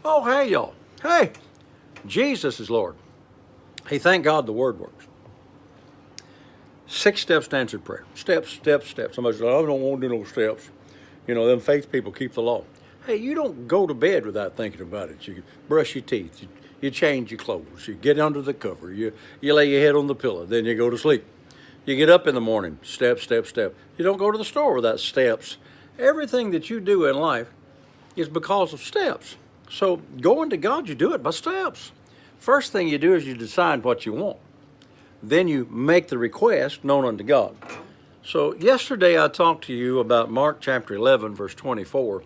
Oh, hey, y'all. Hey, Jesus is Lord. Hey, thank God the Word works. 6 steps to answered prayer. Steps, steps, steps. Somebody says, I don't want to do no steps. You know, them faith people keep the law. Hey, you don't go to bed without thinking about it. You brush your teeth. You change your clothes. You get under the cover. You lay your head on the pillow. Then you go to sleep. You get up in the morning. Step, step, step. You don't go to the store without steps. Everything that you do in life is because of steps. So going to God, you do it by steps. First thing you do is you decide what you want. Then you make the request known unto God. So yesterday I talked to you about Mark chapter 11, verse 24.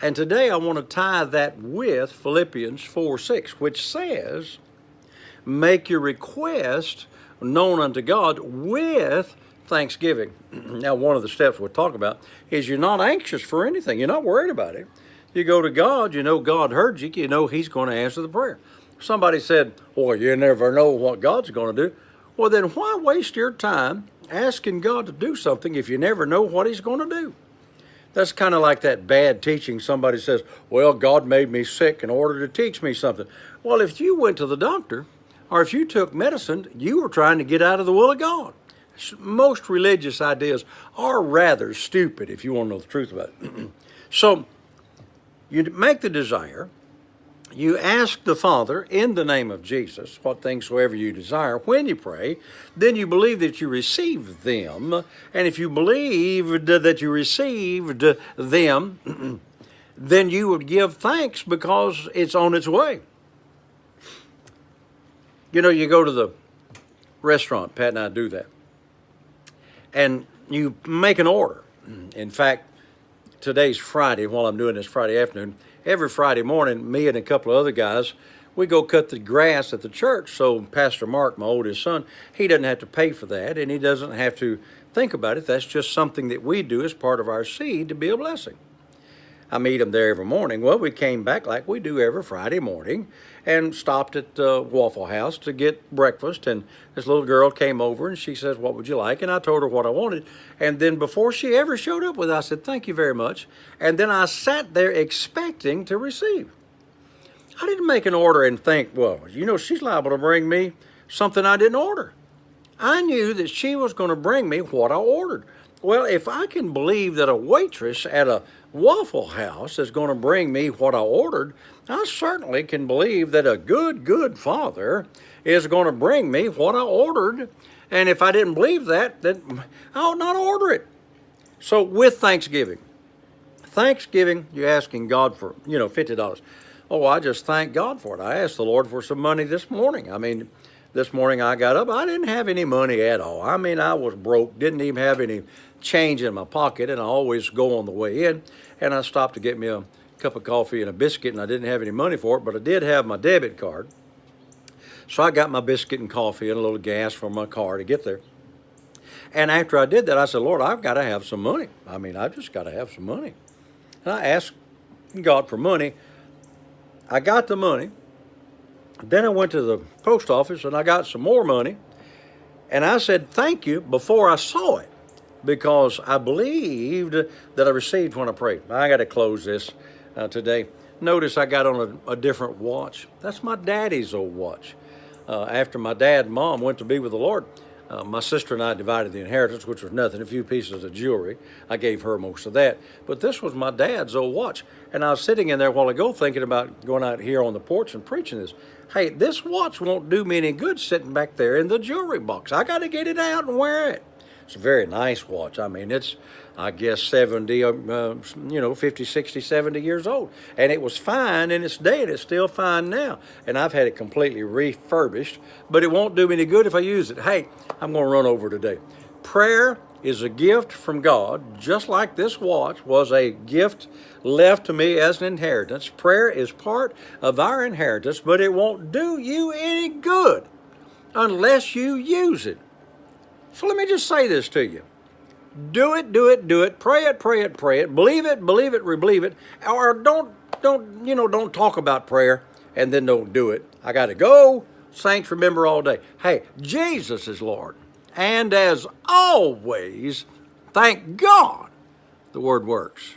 And today I want to tie that with Philippians 4:6, which says, make your request known unto God with thanksgiving. Now, one of the steps we'll talk about is you're not anxious for anything. You're not worried about it. You go to God, you know God heard you, you know He's going to answer the prayer. Somebody said, well, you never know what God's going to do. Well, then why waste your time asking God to do something if you never know what He's going to do? That's kind of like that bad teaching. Somebody says, well, God made me sick in order to teach me something. Well, if you went to the doctor or if you took medicine, you were trying to get out of the will of God. Most religious ideas are rather stupid if you want to know the truth about it. So you make the desire. You ask the Father in the name of Jesus what things soever you desire when you pray. Then you believe that you received them. And if you believed that you received them, then you would give thanks because it's on its way. You know, you go to the restaurant, Pat and I do that, and you make an order. In fact, today's Friday, while I'm doing this Friday afternoon, every Friday morning, me and a couple of other guys, we go cut the grass at the church. So Pastor Mark, my oldest son, he doesn't have to pay for that, and he doesn't have to think about it. That's just something that we do as part of our seed to be a blessing. I meet him there every morning. Well, we came back like we do every Friday morning and stopped at Waffle House to get breakfast. And this little girl came over and she says, what would you like? And I told her what I wanted. And then before she ever showed up with it, I said, thank you very much. And then I sat there expecting to receive. I didn't make an order and think, well, you know, she's liable to bring me something I didn't order. I knew that she was going to bring me what I ordered. Well, if I can believe that a waitress at a Waffle House is going to bring me what I ordered, I certainly can believe that a good Father is going to bring me what I ordered. And if I didn't believe that, then I ought not order it. So with Thanksgiving, you're asking God for, $50. Oh, I just thank God for it. I asked the Lord for some money this morning. This morning I got up, I didn't have any money at all. I was broke, didn't even have any change in my pocket, and I always go on the way in. And I stopped to get me a cup of coffee and a biscuit, and I didn't have any money for it, but I did have my debit card. So I got my biscuit and coffee and a little gas for my car to get there. And after I did that, I said, Lord, I've got to have some money. I just got to have some money. And I asked God for money. I got the money. Then I went to the post office and I got some more money. And I said, thank you before I saw it, because I believed that I received when I prayed. I got to close this today. Notice I got on a different watch. That's my daddy's old watch. After my dad and mom went to be with the Lord, my sister and I divided the inheritance, which was nothing, a few pieces of jewelry. I gave her most of that. But this was my dad's old watch. And I was sitting in there a while ago thinking about going out here on the porch and preaching this. Hey, this watch won't do me any good sitting back there in the jewelry box. I got to get it out and wear it. It's a very nice watch. It's, I guess, 50, 60, 70 years old. And it was fine in its day, and it's still fine now. And I've had it completely refurbished, but it won't do me any good if I use it. Hey, I'm going to run over today. Prayer is a gift from God, just like this watch was a gift left to me as an inheritance. Prayer is part of our inheritance, but it won't do you any good unless you use it. So let me just say this to you. Do it, do it, do it. Pray it, pray it, pray it. Believe it, rebelieve it. Or don't talk about prayer and then don't do it. I got to go. Saints, remember all day. Hey, Jesus is Lord. And as always, thank God the Word works.